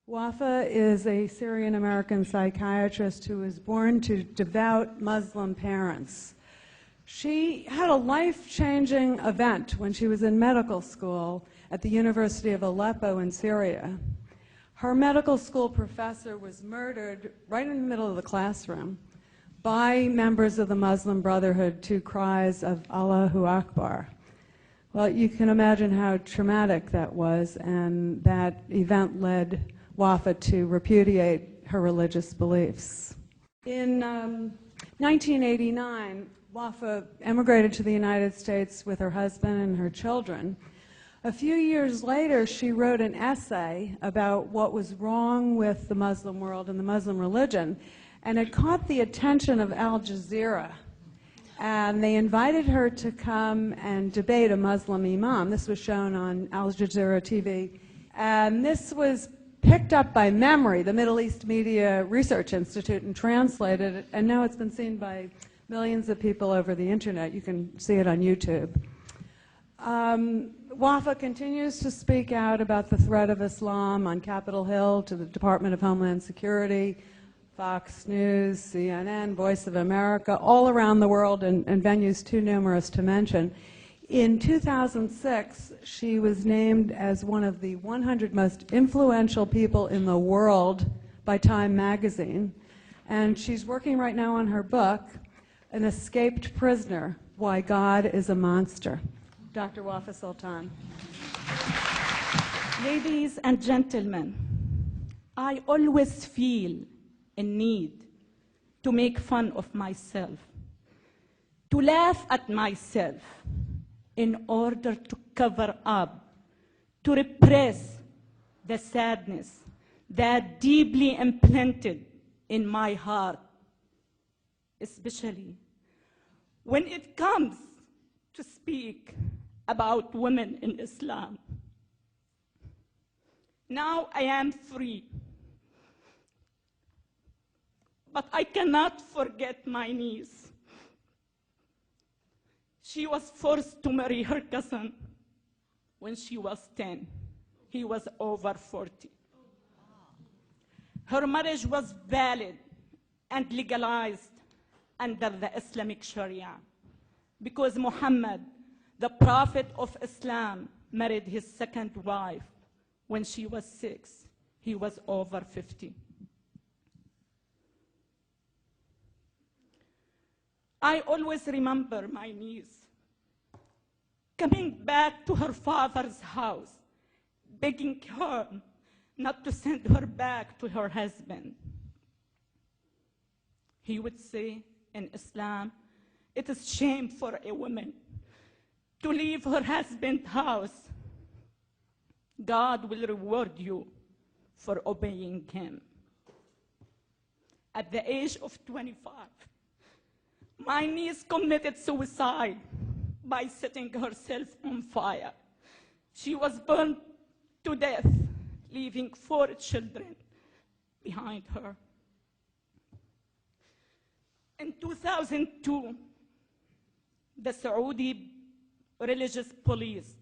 Wafa is a Syrian-American psychiatrist who was born to devout Muslim parents. She had a life-changing event when she was in medical school at the University of Aleppo in Syria. Her medical school professor was murdered right in the middle of the classroom by members of the Muslim Brotherhood to cries of Allahu Akbar. Well, you can imagine how traumatic that was, and that event led Wafa to repudiate her religious beliefs. In 1989, Wafa emigrated to the United States with her husband and her children. A few years later, she wrote an essay about what was wrong with the Muslim world and the Muslim religion, and it caught the attention of Al Jazeera. And they invited her to come and debate a Muslim imam. This was shown on Al Jazeera TV. And this was picked up by Memory, the Middle East Media Research Institute, and translated, and now it's been seen by millions of people over the internet. You can see it on YouTube. Wafa continues to speak out about the threat of Islam on Capitol Hill to the Department of Homeland Security, Fox News, CNN, Voice of America, all around the world, and venues too numerous to mention. In 2006, she was named as one of the 100 most influential people in the world by Time magazine. And she's working right now on her book, An Escaped Prisoner, Why God is a Monster. Dr. Wafa Sultan. Ladies and gentlemen, I always feel a need to make fun of myself, to laugh at myself in order to cover up, to repress the sadness that deeply implanted in my heart, especially when it comes to speak about women in Islam. Now I am free, but I cannot forget my niece. She was forced to marry her cousin when she was 10. He was over 40. Her marriage was valid and legalized under the Islamic Sharia because Muhammad, the Prophet of Islam, married his second wife when she was 6. He was over 50. I always remember my niece coming back to her father's house, begging her not to send her back to her husband. He would say, in Islam, it is shame for a woman to leave her husband's house. God will reward you for obeying him. At the age of 25, my niece committed suicide by setting herself on fire. She was burned to death, leaving 4 children behind her. In 2002, the Saudi religious police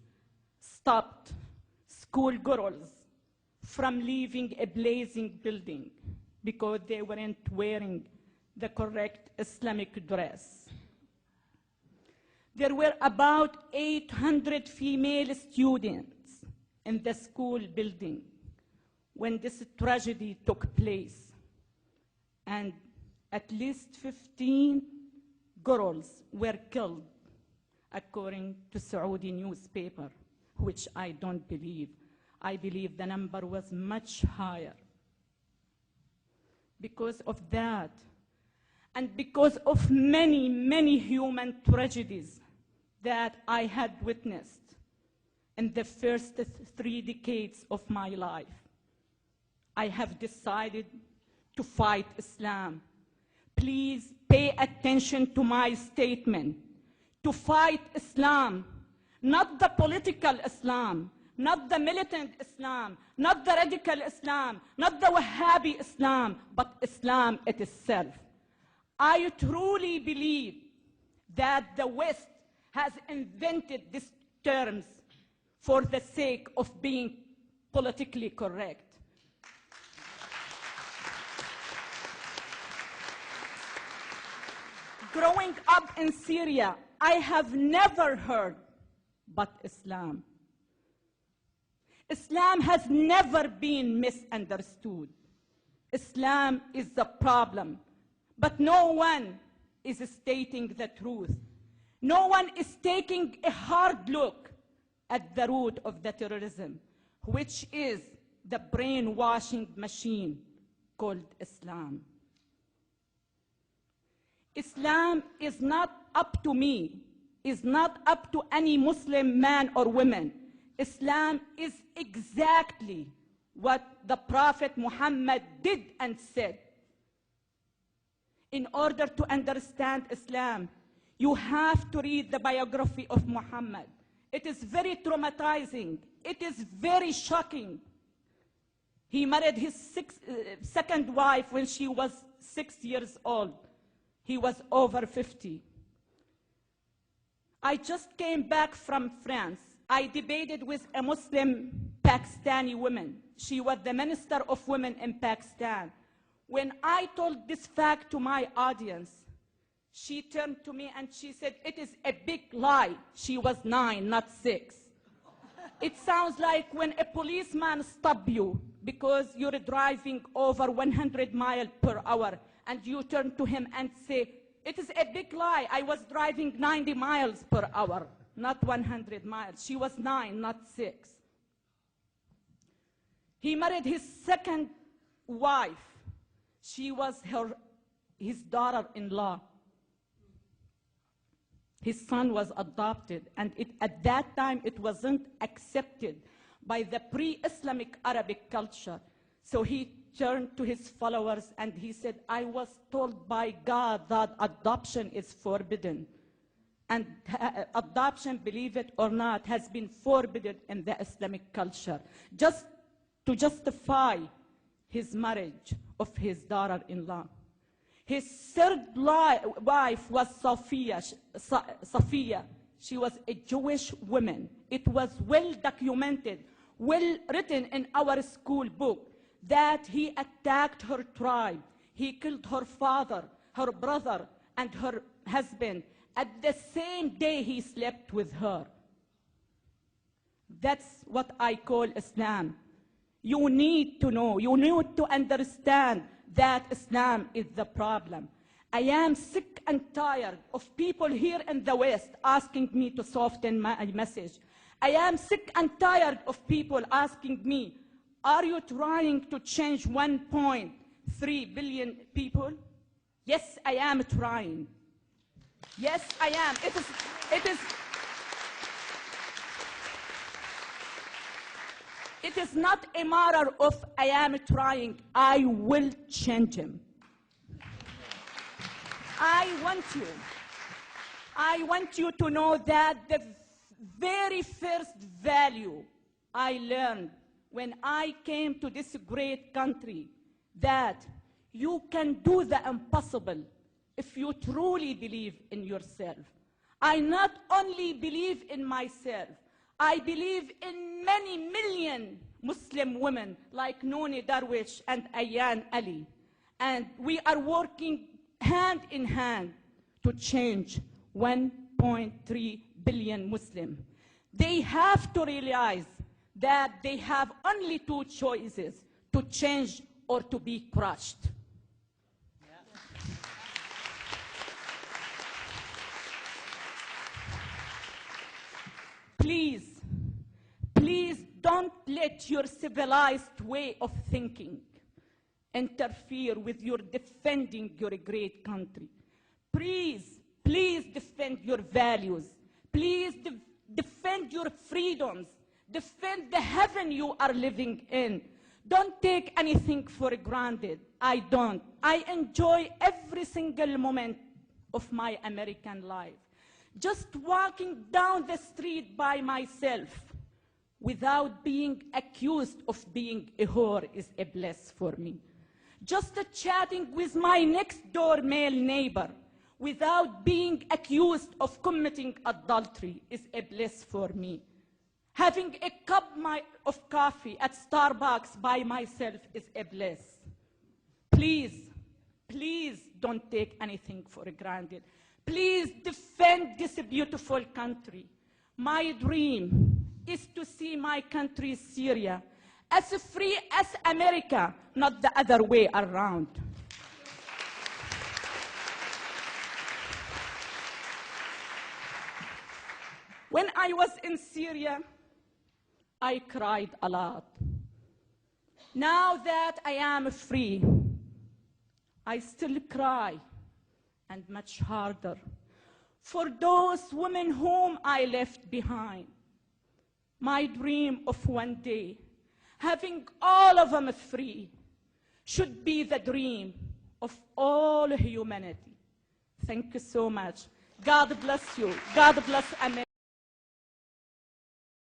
stopped schoolgirls from leaving a blazing building because they weren't wearing the correct Islamic dress. There were about 800 female students in the school building when this tragedy took place, and at least 15 girls were killed, according to Saudi newspaper, which I don't believe. I believe the number was much higher. Because of that, and because of many, many human tragedies that I had witnessed in the first 3 decades of my life, I have decided to fight Islam. Please pay attention to my statement. To fight Islam, not the political Islam, not the militant Islam, not the radical Islam, not the Wahhabi Islam, but Islam itself. I truly believe that the West has invented these terms for the sake of being politically correct. Growing up in Syria, I have never heard but Islam. Islam has never been misunderstood. Islam is the problem, but no one is stating the truth. No one is taking a hard look at the root of the terrorism, which is the brainwashing machine called Islam. Islam is not up to me, is not up to any Muslim man or woman. Islam is exactly what the Prophet Muhammad did and said. In order to understand Islam, you have to read the biography of Muhammad. It is very traumatizing. It is very shocking. He married his second wife when she was 6 years old. He was over 50. I just came back from France. I debated with a Muslim Pakistani woman. She was the Minister of Women in Pakistan. When I told this fact to my audience, she turned to me and she said, "It is a big lie." She was 9, not 6. It sounds like when a policeman stops you because you're driving over 100 miles per hour and you turn to him and say, "It is a big lie. I was driving 90 miles per hour, not 100 miles. She was 9, not 6. He married his second wife. She was his daughter-in-law. His son was adopted, and at that time it wasn't accepted by the pre-Islamic Arabic culture. So he turned to his followers and he said, "I was told by God that adoption is forbidden. And adoption, believe it or not, has been forbidden in the Islamic culture, just to justify his marriage of his daughter-in-law." His third wife was Safiya. She was a Jewish woman. It was well documented, well written in our school book that he attacked her tribe. He killed her father, her brother, and her husband at the same day he slept with her. That's what I call Islam. You need to know, you need to understand that Islam is the problem. I am sick and tired of people here in the West asking me to soften my message. I am sick and tired of people asking me, "Are you trying to change 1.3 billion people?" Yes, I am trying. Yes, I am. It is not a matter of I am trying. I will change him. I want you to know that the very first value I learned when I came to this great country, that you can do the impossible if you truly believe in yourself. I not only believe in myself, I believe in many million Muslim women like Nooni Darwish and Ayan Ali. And we are working hand in hand to change 1.3 billion Muslims. They have to realize that they have only two choices: to change or to be crushed. Please, please don't let your civilized way of thinking interfere with your defending your great country. Please, please defend your values. Please defend your freedoms. Defend the heaven you are living in. Don't take anything for granted. I don't. I enjoy every single moment of my American life. Just walking down the street by myself without being accused of being a whore is a bliss for me. Just chatting with my next door male neighbor without being accused of committing adultery is a bliss for me. Having a cup of coffee at Starbucks by myself is a bliss. Please, please don't take anything for granted. Please defend this beautiful country. My dream is to see my country, Syria, as free as America, not the other way around. When I was in Syria, I cried a lot. Now that I am free, I still cry, and much harder, for those women whom I left behind. My dream of one day, having all of them free, should be the dream of all humanity. Thank you so much. God bless you. God bless America.